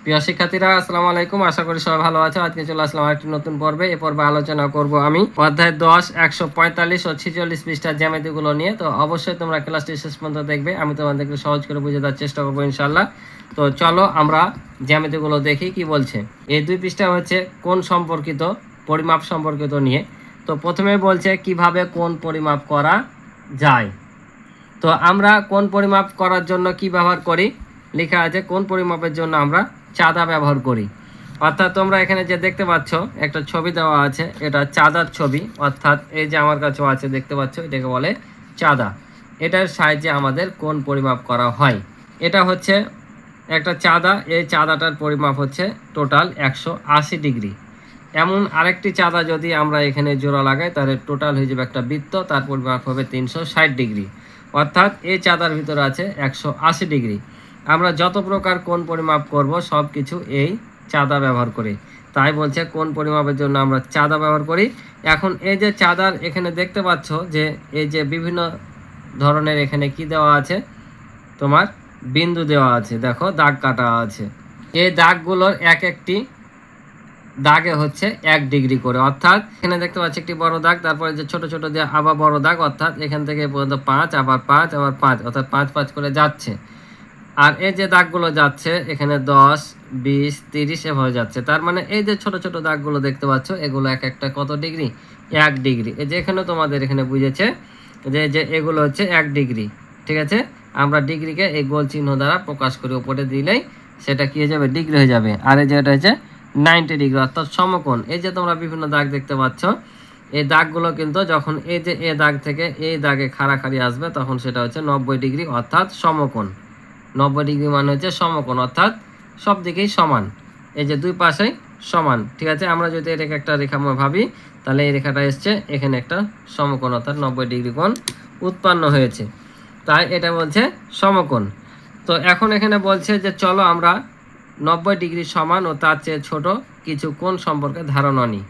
প্রিয় শিক্ষার্থীরা, আসসালামু আলাইকুম। আশা করি সবাই ভালো আছো। আজকে চলে আসলাম আরেকটি নতুন পর্বে। এই পর্বে আলোচনা করব আমি অধ্যায় 10, 145 ও 46 পৃষ্ঠার জ্যামিতিগুলো নিয়ে। তো অবশ্যই তোমরা ক্লাসটি শেষ পর্যন্ত দেখবে। আমি তোমাদেরকে সহজ করে বুঝে দেওয়ার চেষ্টা করবো ইনশাল্লাহ। তো চলো আমরা জ্যামিতিগুলো দেখি কি বলছে। এই দুই পৃষ্ঠা হচ্ছে কোণ সম্পর্কিত, পরিমাপ সম্পর্কিত নিয়ে। তো প্রথমে বলছে কিভাবে কোণ পরিমাপ করা যায়। তো আমরা কোণ পরিমাপ করার জন্য কি ব্যবহার করি, লেখা আছে কোণ পরিমাপের জন্য আমরা চাঁদা ব্যবহার করি। অর্থাৎ তোমরা এখানে যে দেখতে পাচ্ছ একটা ছবি দেওয়া আছে, এটা চাঁদার ছবি। অর্থাৎ এই যে আমার কাছেও আছে, দেখতে পাচ্ছ, এটাকে বলে চাঁদা। এটার সাহায্যে আমাদের কোণ পরিমাপ করা হয়। এটা হচ্ছে একটা চাঁদা। এই চাঁদাটার পরিমাপ হচ্ছে টোটাল 180 ডিগ্রি। এমন আরেকটি চাঁদা যদি আমরা এখানে জোড়া লাগাই, তাহলে টোটাল হয়ে যাবে একটা বৃত্ত, তার পরিমাপ হবে 360 ডিগ্রি। অর্থাৎ এই চাঁদার ভিতরে আছে 180 ডিগ্রি। আমরা যত প্রকার কোণ পরিমাপ করব সব কিছু এই চাঁদা ব্যবহার করি। তাই বলছে কোণ পরিমাপের জন্য আমরা চাঁদা ব্যবহার করি। এখন এই যে চাঁদার এখানে দেখতে পাচ্ছ যে এই যে বিভিন্ন ধরনের এখানে কি দেওয়া আছে, তোমার বিন্দু দেওয়া আছে, দেখো দাগ কাটা আছে। এই দাগগুলোর এক একটি দাগে হচ্ছে 1 ডিগ্রি করে। অর্থাৎ এখানে দেখতে পাচ্ছি একটি বড় দাগ, তারপরে যে ছোট ছোট দিয়ে আবার বড় দাগ, অর্থাৎ এখান থেকে পর্যন্ত 5, আবার 5, আবার 5, অর্থাৎ 5 5 করে যাচ্ছে। আর এই যে দাগগুলো যাচ্ছে এখানে 10, 20, 30 এভাবে যাচ্ছে। তার মানে এই যে ছোট ছোট দাগগুলো দেখতে পাচ্ছ, এগুলো এক একটা কত ডিগ্রি? 1 ডিগ্রি। এই যে এখানে তোমাদের এখানে বুঝেছে যে এগুলো হচ্ছে 1 ডিগ্রি। ঠিক আছে, আমরা ডিগ্রিকে এই গোল চিহ্ন দ্বারা প্রকাশ করি, উপরে দিলেই সেটা কি হয়ে যাবে? ডিগ্রি হয়ে যাবে। আর এই যে এটা হচ্ছে 90 ডিগ্রি, অর্থাৎ সমকোণ। এই যে তোমরা বিভিন্ন দাগ দেখতে পাচ্ছ, এই দাগগুলো কিন্তু যখন এই যে এ দাগ থেকে এই দাগে খাড়াখাড়ি আসবে, তখন সেটা হচ্ছে 90 ডিগ্রি, অর্থাৎ সমকোণ। 90 ডিগ্রি মানে হচ্ছে সমকোণ, অর্থাৎ সব দিকেই সমান। এই যে দুই পাশেই সমান। ঠিক আছে, আমরা যদি এটাকে একটা রেখাময় ভাবি, তাহলে এই রেখাটা এসছে এখানে একটা সমকোণ, অর্থাৎ 90 ডিগ্রি কোণ উৎপন্ন হয়েছে। তাই এটা বলছে সমকোণ। তো এখন এখানে বলছে যে চলো আমরা 90 ডিগ্রি সমান ও তার চেয়ে ছোট কিছু কোণ সম্পর্কে ধারণা নিই।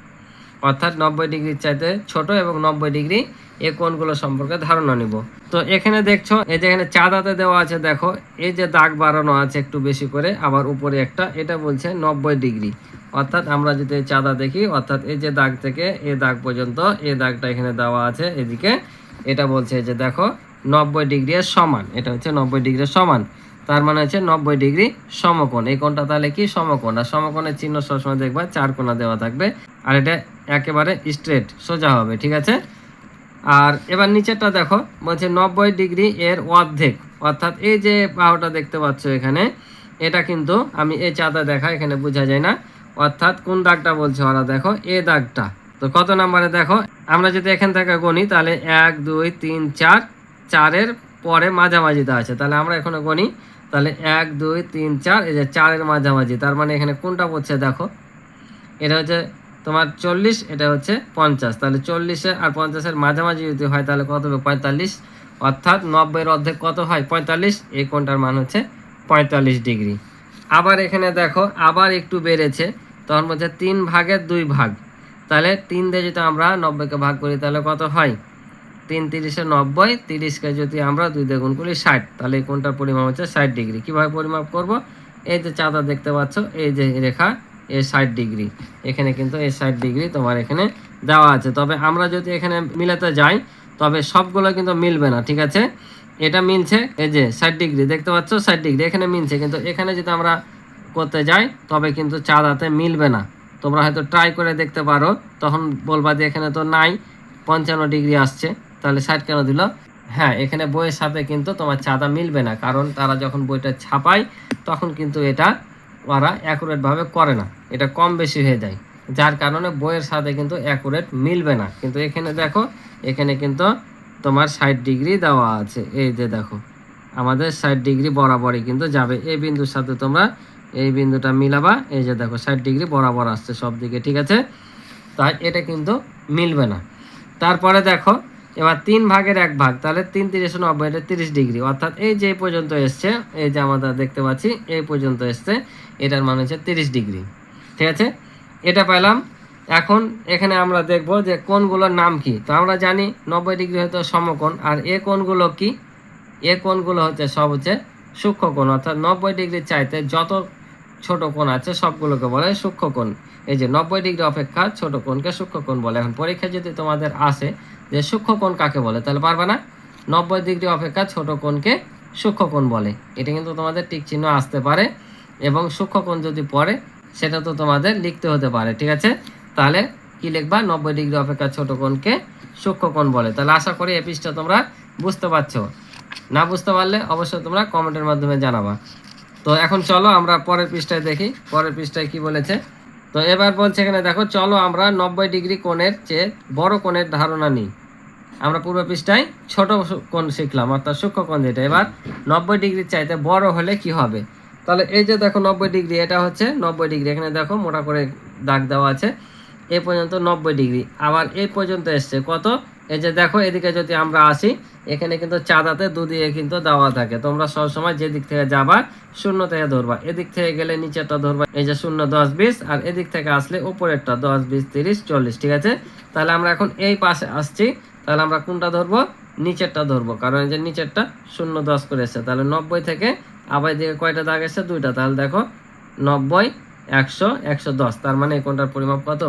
অর্থাৎ 90 ডিগ্রির চাইতে ছোট এবং 90 ডিগ্রি এই কোণগুলো সম্পর্কে ধারণা নিব। তো এখানে দেখছো এই যে এখানে চাঁদাতে দেওয়া আছে, দেখো এই যে দাগ বাড়ানো আছে একটু বেশি করে, আবার উপরে একটা, এটা বলছে 90 ডিগ্রি। অর্থাৎ আমরা যদি চাঁদা দেখি, অর্থাৎ এই যে দাগ থেকে এই দাগ পর্যন্ত, এই দাগটা এখানে দেওয়া আছে এদিকে, এটা বলছে যে দেখো 90 ডিগ্রি এর সমান। এটা হচ্ছে 90 ডিগ্রি সমান, তার মানে হচ্ছে 90 ডিগ্রি সমকোণ। এই কোণটা তাহলে কি? সমকোণ। আর সমকোণের চিহ্ন সবসময় দেখবা 4 কোণা দেওয়া থাকবে, আর এটা একেবারে স্ট্রেট সোজা হবে। ঠিক আছে, আর এবার নিচেরটা দেখো, বলছে 90 ডিগ্রি এর অর্ধেক। অর্থাৎ এই যে বাহুটা দেখতে পাচ্ছ এখানে, এটা কিন্তু আমি এই চাঁদা দেখা এখানে বোঝা যায় না। অর্থাৎ কোন দাগটা বলছে ওরা, দেখো এই দাগটা। তো কত নাম্বারে দেখো, আমরা যদি এখান থেকে গণি তাহলে 1 2 3 4, 4-এর পরে মাঝামাঝিটা আছে, তাহলে আমরা এখানে গণি, তাহলে 1 2 3 4, এই যে 4-এর মাঝামাঝি, তার মানে এখানে কোনটা পড়ছে দেখো, এটা হচ্ছে তোমার 40, এটা হচ্ছে 50। তাহলে 40 আর 50-এর মাঝামাঝি যদি হয় তাহলে কত হবে? 45। অর্থাৎ 90-এর অর্ধেক কত হয়? 45। এই কোণটার মান হচ্ছে 45 ডিগ্রি। আবার এখানে দেখো আবার একটু বেড়েছে, তখন বলছে 3 ভাগের 2 ভাগ। তাহলে 3 দিয়ে যদি আমরা 90-কে ভাগ করি তাহলে কত হয়? 3 30-এ 90, 30-কে যদি আমরা 2 দিয়ে গুণ করি 60, তাহলে এই কোণটার পরিমাপ হচ্ছে 60 ডিগ্রি। কীভাবে পরিমাপ করব? এই যে চাঁদা দেখতে পাচ্ছ, এই যে রেখা, এ 60 ডিগ্রি, এখানে কিন্তু এই 60 ডিগ্রি তোমার এখানে দেওয়া আছে। তবে আমরা যদি এখানে মিলাতে যাই, তবে সবগুলো কিন্তু মিলবে না। ঠিক আছে, এটা মিলছে, এই যে 60 ডিগ্রি দেখতে পাচ্ছ, 60 ডিগ্রি এখানে মিলছে, কিন্তু এখানে যদি আমরা করতে যাই তবে কিন্তু চাঁদাতে মিলবে না। তোমরা হয়তো ট্রাই করে দেখতে পারো, তখন বলবা যে এখানে তো নাই, 55 ডিগ্রি আসছে, তাহলে 60 কেন দিল? হ্যাঁ, এখানে বইয়ের সাথে কিন্তু তোমার চাঁদা মিলবে না, কারণ তারা যখন বইটা ছাপায় তখন কিন্তু এটা ওরা অ্যাকুরেটভাবে করে না, এটা কম বেশি হয়ে যায়, যার কারণে বইয়ের সাথে কিন্তু অ্যাকুরেট মিলবে না। কিন্তু এখানে দেখো, এখানে কিন্তু তোমার 60 ডিগ্রি দেওয়া আছে। এই যে দেখো আমাদের 60 ডিগ্রি বরাবরই কিন্তু যাবে। এই বিন্দুর সাথে তোমরা এই বিন্দুটা মিলাবা, এই যে দেখো 60 ডিগ্রি বরাবর আসছে সব দিকে। ঠিক আছে, তাই এটা কিন্তু মিলবে না। তারপরে দেখো এবার 3 ভাগের 1 ভাগ, তাহলে 3 30 90, এটা 30 ডিগ্রি। অর্থাৎ এই যে পর্যন্ত এসছে, এই যে আমরা দেখতে পাচ্ছি এই পর্যন্ত এসছে, এটার মান হচ্ছে 30 ডিগ্রি। ঠিক আছে, এটা পেলাম। এখন এখানে আমরা দেখব যে কোণগুলোর নাম কি। তো আমরা জানি 90 ডিগ্রি হয়তো সমকোণ, আর এ কোণগুলো কি? এ কোণগুলো হচ্ছে সব হচ্ছে সূক্ষ্মকোণ। অর্থাৎ 90 ডিগ্রির চাইতে যত ছোট কোণ আছে সবগুলোকে বলে সূক্ষ্ম কোণ। এই যে 90 ডিগ্রি অপেক্ষা ছোট কোণকে সূক্ষ্ম কোণ বলে। এখন পরীক্ষায় যদি তোমাদের আসে যে সূক্ষ্ম কোণ কাকে বলে, তাহলে পারবে না। 90 ডিগ্রি অপেক্ষা ছোট কোণকে সূক্ষ্ম কোণ বলে। এটা কিন্তু তোমাদের টিক চিহ্ন আসতে পারে, এবং সূক্ষ্ম কোণ যদি পড়ে সেটা তো তোমাদের লিখতে হতে পারে, ঠিক আছে। তাহলে কি লিখবা, 90 ডিগ্রি অপেক্ষা ছোট কোণকে সূক্ষ্ম কোণ বলে। তাহলে আশা করি এই পৃষ্ঠা তোমরা বুঝতে পারছো। না বুঝতে পারলে অবশ্যই তোমরা কমেন্টের মাধ্যমে জানাবা। তো এখন চলো আমরা পরের পৃষ্ঠায় দেখি, পরের পৃষ্ঠায় কি বলেছে। তো এবার বলছে এখানে দেখো, চলো আমরা 90 ডিগ্রি কোণের চেয়ে বড় কোণের ধারণা নিই। আমরা পূর্ব পৃষ্ঠায় ছোট কোণ শিখলাম, অর্থাৎ সূক্ষ্ম কোণ যেটা। এবার 90 ডিগ্রির চাইতে বড় হলে কি হবে। তাহলে এই যে দেখো 90 ডিগ্রি, এটা হচ্ছে 90 ডিগ্রি। এখানে দেখো মোটা করে দাগ দেওয়া আছে, এই পর্যন্ত 90 ডিগ্রি। আবার এই পর্যন্ত এসছে কত, এই যে দেখো এদিকে যদি আমরা আসি, এখানে কিন্তু চাঁদাতে দুদিকে কিন্তু দেওয়া থাকে। তোমরা সবসময় যে দিক থেকে যাবা শূন্য থেকে ধরবা, এদিক থেকে গেলে নিচেরটা ধরবা, এই যে 0, 10, 20, আর এদিক থেকে আসলে উপরেরটা 10, 20, 30, 40, ঠিক আছে। তাহলে আমরা এখন এই পাশে আসছি, তাহলে আমরা কোনটা ধরবো, নিচেরটা ধরবো, কারণ এই যে নিচেরটা 0, 10 করে এসছে। তাহলে 90 থেকে আবার দিকে কয়টা দাগ এসছে, দুইটা। তাহলে দেখো 90, 100, 110, তার মানে এই কোণটার পরিমাপ কত,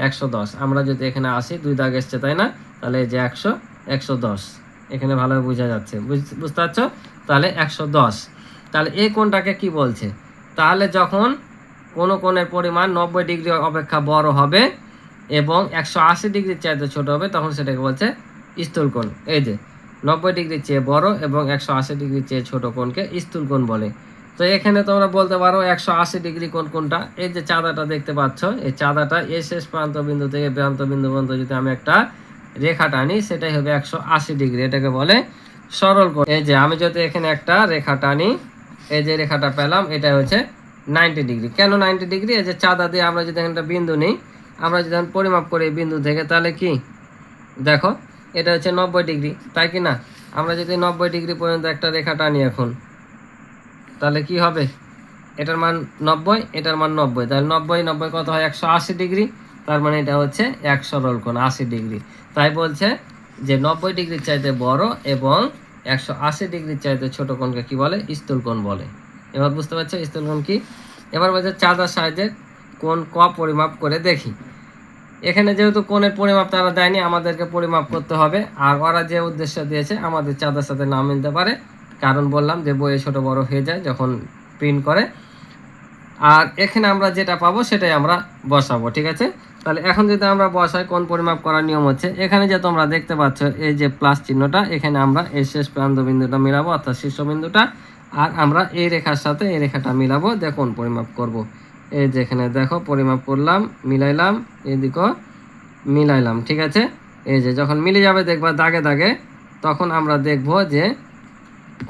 110। আমরা যদি এখানে আসি, দুই দাগ এসছে তাই না, তাহলে এই যে 100, 110 এখানে ভালোভাবে বোঝা যাচ্ছে, বুঝতে পারছো। তাহলে 110। তাহলে এই কোণটাকে কি বলছে, তাহলে যখন কোনো কোণের পরিমাণ 90 ডিগ্রি অপেক্ষা বড় হবে এবং 180 ডিগ্রির চাইতে ছোট হবে, তখন সেটাকে বলছে স্থূল কোণ। এই যে 90 ডিগ্রির চেয়ে বড় এবং 180 ডিগ্রির চেয়ে ছোট কোণকে স্থূল কোণ বলে। তো এখানে তোমরা বলতে পারো 180 ডিগ্রি কোণ কোনটা, এই যে চাঁদাটা দেখতে পাচ্ছ, এই চাঁদাটা এই শেষ প্রান্ত বিন্দু থেকে প্রান্ত বিন্দু পর্যন্ত যদি আমি একটা রেখা টানি, সেটাই হবে 180 ডিগ্রি। এটাকে বলে সরল কোণ। এই যে আমি যদি এখানে একটা রেখা টানি, এই যে রেখাটা পেলাম, এটা হচ্ছে 90 ডিগ্রি। কেন 90 ডিগ্রি, এই যে চাঁদা দিয়ে আমরা যদি একটা বিন্দু নিই, আমরা যদি পরিমাপ করি বিন্দু থেকে, তাহলে কি দেখো এটা হচ্ছে 90 ডিগ্রি, তাই কি না। আমরা যদি 90 ডিগ্রি পর্যন্ত একটা রেখা টানি এখন, তাহলে কি হবে, এটার মান 90, এটার মান 90, তাহলে 90, 90 কত হয়, 180 ডিগ্রি। তার মানে এটা হচ্ছে এক সরল কোণ 80 ডিগ্রি। তাই বলছে যে 90 ডিগ্রির চাইতে বড় এবং 180 ডিগ্রির চাইতে ছোট কোণকে কি বলে, স্থূল কোণ বলে। এবার বুঝতে পারছো স্থূল কোণ কি। এবার বলছে চাঁদার সাহায্যে কোণ ক পরিমাপ করে দেখি। এখানে যেহেতু কোণের পরিমাপ তারা দেয়নি, আমাদেরকে পরিমাপ করতে হবে। আর ওরা যে উদ্দেশ্য দিয়েছে আমাদের চাঁদার সাথে না মিলতে পারে, কারণ বললাম যে বইয়ে ছোট বড় হয়ে যায় যখন প্রিন্ট করে। আর এখানে আমরা যেটা পাবো সেটাই আমরা বসাবো, ঠিক আছে। তাহলে এখন যদি আমরা বসাই, কোণ পরিমাপ করার নিয়ম হচ্ছে, এখানে যে তোমরা দেখতে পাচ্ছ এই যে প্লাস চিহ্নটা, এখানে আমরা এই শেষ প্রান্ত বিন্দুটা মিলাবো, অর্থাৎ শীর্ষবিন্দুটা, আর আমরা এই রেখার সাথে এই রেখাটা মিলাবো, দিয়ে কোণ পরিমাপ করব। এই যেখানে দেখো পরিমাপ করলাম, মিলাইলাম, এদিকেও মিলাইলাম, ঠিক আছে। এই যে যখন মিলে যাবে দেখবা দাগে দাগে, তখন আমরা দেখব যে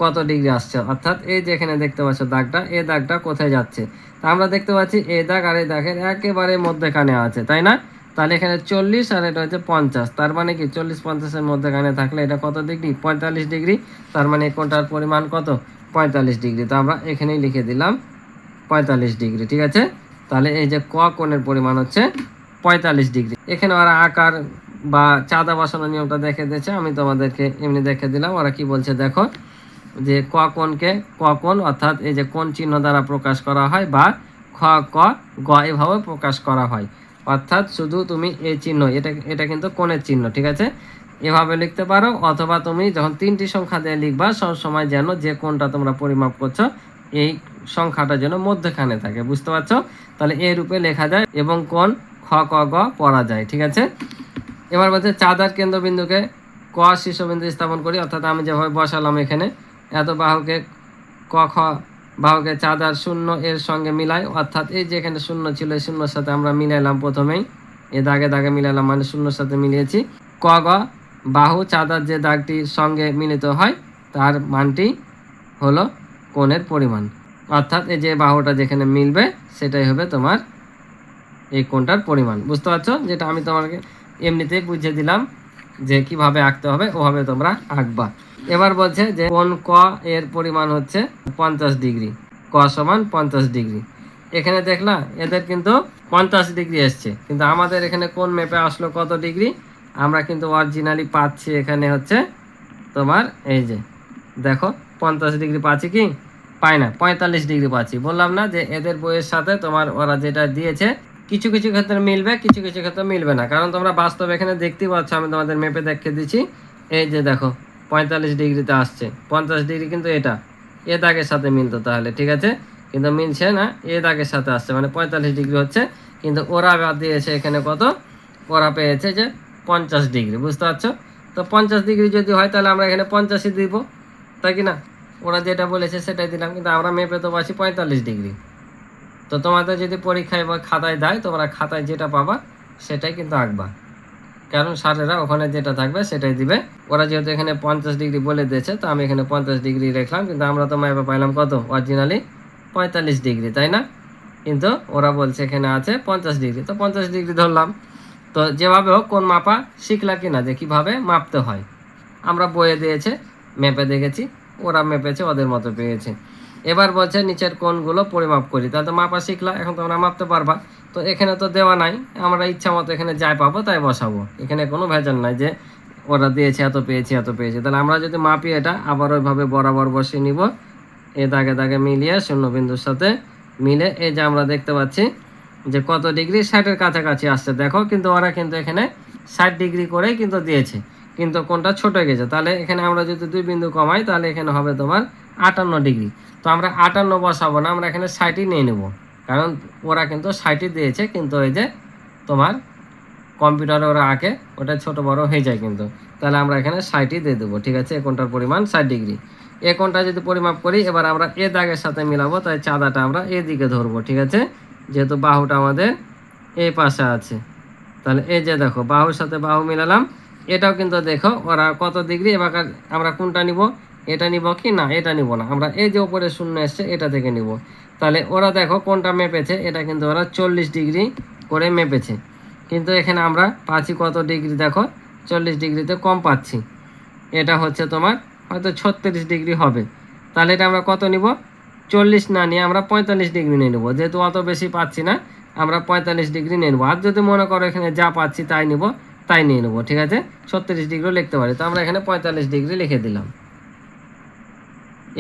কত ডিগ্রি আসছে। অর্থাৎ এই যে এখানে দেখতে পাচ্ছ দাগটা, এই দাগটা কোথায় যাচ্ছে, তা আমরা দেখতে পাচ্ছি এই দাগ আর এই দাগের একেবারে মধ্যেখানে আছে, তাই না। তাহলে এখানে 40 আর এটা হচ্ছে 50, তার মানে কি 40, 50-এর মধ্যেখানে থাকলে এটা কত ডিগ্রি, 45 ডিগ্রি। তার মানে কোণটার পরিমাণ কত, 45 ডিগ্রি। তো আমরা এখানেই লিখে দিলাম 45 ডিগ্রি, ঠিক আছে। তাহলে এই যে ক কোণের পরিমাণ হচ্ছে 45 ডিগ্রি। এখানে ওরা আকার বা চাঁদা বসানোর নিয়মটা দেখে দিয়েছে, আমি তোমাদেরকে এমনি দেখে দিলাম। ওরা কি বলছে দেখো, যে ক কোণকে ক কোণ, অর্থাৎ এই যে কোণ চিহ্ন দ্বারা প্রকাশ করা হয়, বা খ ক গ এভাবে প্রকাশ করা হয়। অর্থাৎ শুধু তুমি এই চিহ্ন, এটা কিন্তু কোণের চিহ্ন, ঠিক আছে, এভাবে লিখতে পারো। অথবা তুমি যখন 3টি সংখ্যা দিয়ে লিখবা, সব সময় যেন যে কোণটা তোমরা পরিমাপ করছো এই সংখ্যাটা যেন মধ্যখানে থাকে, বুঝতে পারছো। তাহলে এই রূপে লেখা যায় এবং কোণ খ ক গ পড়া যায়, ঠিক আছে। এবার বলছে চাঁদার কেন্দ্রবিন্দুকে ক শীর্ষবিন্দু স্থাপন করি, অর্থাৎ আমি যেভাবে বসালাম এখানে, এত বাহুকে ক খ বাহুকে চাঁদার 0 এর সঙ্গে মিলাই, অর্থাৎ এই যে এখানে 0 ছিল, এই 0-এর সাথে আমরা মিলাইলাম প্রথমেই, এই দাগে দাগে মিলাইলাম, মানে 0-এর সাথে মিলিয়েছি। ক গ বাহু চাঁদার যে দাগটির সঙ্গে মিলিত হয় তার মানটি হলো কোণের পরিমাণ, অর্থাৎ এই যে বাহুটা যেখানে মিলবে সেটাই হবে তোমার এই কোণটার পরিমাণ, বুঝতে পারছো। যেটা আমি তোমাকে এমনিতেই বুঝিয়ে দিলাম যে কিভাবে আঁকতে হবে, ওভাবে তোমরা আঁকবা। এবার বলছে যে কোণ ক এর পরিমাণ হচ্ছে 50 ডিগ্রি, ক সমান 50 ডিগ্রি। এখানে দেখলা এদের কিন্তু 50 ডিগ্রি এসছে, কিন্তু আমাদের এখানে কোণ মেপে আসলো কত ডিগ্রি, আমরা কিন্তু অরিজিনালি পাচ্ছি এখানে হচ্ছে তোমার এই যে দেখো 50 ডিগ্রি পাচ্ছি কি, পাই না, 45 ডিগ্রি পাচ্ছি। বললাম না যে এদের বইয়ের সাথে তোমার ওরা যেটা দিয়েছে কিছু কিছু ক্ষেত্রে মিলবে, কিছু কিছু ক্ষেত্রে মিলবে না। কারণ তোমরা বাস্তবে এখানে দেখতেই পাচ্ছ, আমি তোমাদের মেপে দেখে দিচ্ছি। এই যে দেখো 45 ডিগ্রিতে আসছে, 50 ডিগ্রি কিন্তু এটা এ দাগের সাথে মিলতো তাহলে, ঠিক আছে, কিন্তু মিলছে না, এ দাগের সাথে আসছে, মানে 45 ডিগ্রি হচ্ছে। কিন্তু ওরা বাদ দিয়েছে এখানে কত, ওরা পেয়েছে যে 50 ডিগ্রি, বুঝতে পারছো? তো 50 ডিগ্রি যদি হয় তাহলে আমরা এখানে 50ই দিব, তাই কি না? ওরা যেটা বলেছে সেটাই দিলাম, কিন্তু আমরা মেপে তো পাচ্ছি 45 ডিগ্রি। তো তোমাদের যদি পরীক্ষায় বা খাতায় দেয়, তোমরা খাতায় যেটা পাবা সেটাই কিন্তু আঁকবা, কারণ স্যারেরা ওখানে যেটা থাকবে সেটাই দিবে। ওরা যেহেতু এখানে 50 ডিগ্রি বলে দিয়েছে, তো আমি এখানে 50 ডিগ্রি রাখলাম, কিন্তু আমরা তো মেপে পাইলাম কত, অরিজিনালি 45 ডিগ্রি, তাই না? কিন্তু ওরা বলছে এখানে আছে 50 ডিগ্রি, তো 50 ডিগ্রি ধরলাম। তো যেভাবে হোক কোন মাপা শিখলা কিনা, যে কীভাবে মাপতে হয়। আমরা বইয়ে দিয়েছে, মেপে দেখেছি, ওরা মেপেছে, ওদের মতো পেয়েছে। এবার বলছে নিচের কোণগুলো পরিমাপ করি, তাহলে তো মাপা শিখলা, এখন তোমরা মাপতে পারবা। তো এখানে তো দেওয়া নাই, আমরা ইচ্ছা মতো এখানে যাই পাবো তাই বসাবো, এখানে কোনো ভেজাল নাই যে ওরা দিয়েছে এত পেয়েছি এত পেয়েছি। তাহলে আমরা যদি মাপি এটা আবার ওইভাবে বরাবর বসিয়ে নিব, এ দাগে দাগে মিলিয়ে শূন্যবিন্দুর সাথে মিলে, এই যে আমরা দেখতে পাচ্ছি যে কত ডিগ্রি, 60-এর কাছাকাছি আসছে। দেখো কিন্তু ওরা কিন্তু এখানে 60 ডিগ্রি করেই কিন্তু দিয়েছে, কিন্তু কোনটা ছোট হয়ে গেছে। তাহলে এখানে আমরা যদি 2 বিন্দু কমাই তাহলে এখানে হবে তোমার 58 ডিগ্রি। তো আমরা 58 বসাবো না, আমরা এখানে 60ই নিয়ে নেব, কারণ ওরা কিন্তু 60ই দিয়েছে, কিন্তু ওই যে তোমার কম্পিউটারে ওরা আঁকে ওটা ছোট বড় হয়ে যায় কিন্তু। তাহলে আমরা এখানে 60ই দিয়ে দেবো, ঠিক আছে। এ কোণটার পরিমাণ 60 ডিগ্রি। এ কোণটা যদি পরিমাপ করি, এবার আমরা এ দাগের সাথে মিলাবো, তাই চাঁদাটা আমরা এদিকে ধরবো, ঠিক আছে, যেহেতু বাহুটা আমাদের এই পাশে আছে। তাহলে এই যে দেখো বাহুর সাথে বাহু মিলালাম, এটাও কিন্তু দেখো ওরা কত ডিগ্রি। এবার আমরা কোনটা নিব, এটা নিব কি না, এটা নিব না, আমরা এই যে উপরে শূন্য এসছে এটা থেকে নিব। তাহলে ওরা দেখো কোনটা মেপেছে, এটা কিন্তু ওরা 40 ডিগ্রি করে মেপেছে, কিন্তু এখানে আমরা পাচ্ছি কত ডিগ্রি, দেখো 40 ডিগ্রিতে কম পাচ্ছি। এটা হচ্ছে তোমার হয়তো 36 ডিগ্রি হবে। তাহলে এটা আমরা কত নিব, 40 না নিয়ে আমরা 45 ডিগ্রি নিয়ে নেবো, যেহেতু অত বেশি পাচ্ছি না, আমরা 45 ডিগ্রি নিয়ে নেবো। আর যদি মনে করো এখানে যা পাচ্ছি তাই নিব, তাই নিয়ে নেবো, ঠিক আছে। 36 ডিগ্রি লিখতে পারি, তো আমরা এখানে 45 ডিগ্রি লিখে দিলাম।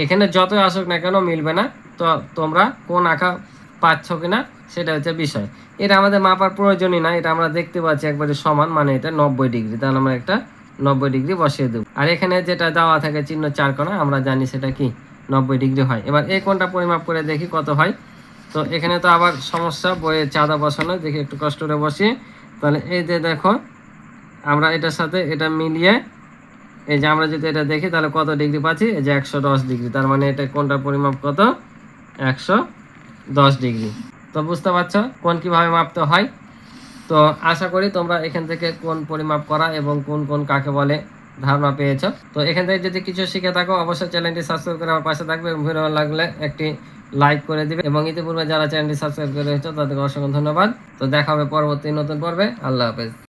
এখানে যত আসুক না কেন মিলবে না, তো তোমরা কোন আঁকা পাচ্ছ কিনা সেটা হচ্ছে বিষয়। এটা আমাদের মাপার প্রয়োজনই না, এটা আমরা দেখতে পাচ্ছি একবারে সমান, মানে এটা 90 ডিগ্রি। তাহলে আমরা একটা 90 ডিগ্রি বসিয়ে দেবো। আর এখানে যেটা দেওয়া থাকে চিহ্ন 4 কোণা, আমরা জানি সেটা কি 90 ডিগ্রি হয়। এবার এই কোণটা পরিমাপ করে দেখি কত হয়। তো এখানে তো আবার সমস্যা, বইয়ে চাঁদা বসানো, দেখি একটু কষ্ট করে বসিয়ে। তাহলে এই যে দেখো আমরা এটার সাথে এটা মিলিয়ে, এই যে আমরা যদি এটা দেখি তাহলে কত ডিগ্রি পাচ্ছি, এই যে 110 ডিগ্রি। তার মানে এটা কোনটার পরিমাপ কত, 110 ডিগ্রি। তো বুঝতে পারছো কোন কিভাবে মাপতে হয়। তো আশা করি তোমরা এখান থেকে কোন পরিমাপ করা এবং কোন কোন কাকে বলে ধারণা পেয়েছো। তো এখান থেকে যদি কিছু শিখে থাকো অবশ্যই চ্যানেলটি সাবস্ক্রাইব করে আমার পাশে থাকবে, এবং ভিডিও লাগলে একটি লাইক করে দিবে, এবং ইতিপূর্বে যারা চ্যানেলটি সাবস্ক্রাইব করে রেখেছো তাদেরকে অসংখ্য ধন্যবাদ। তো দেখা হবে পরবর্তী নতুন পর্বে। আল্লাহ হাফেজ।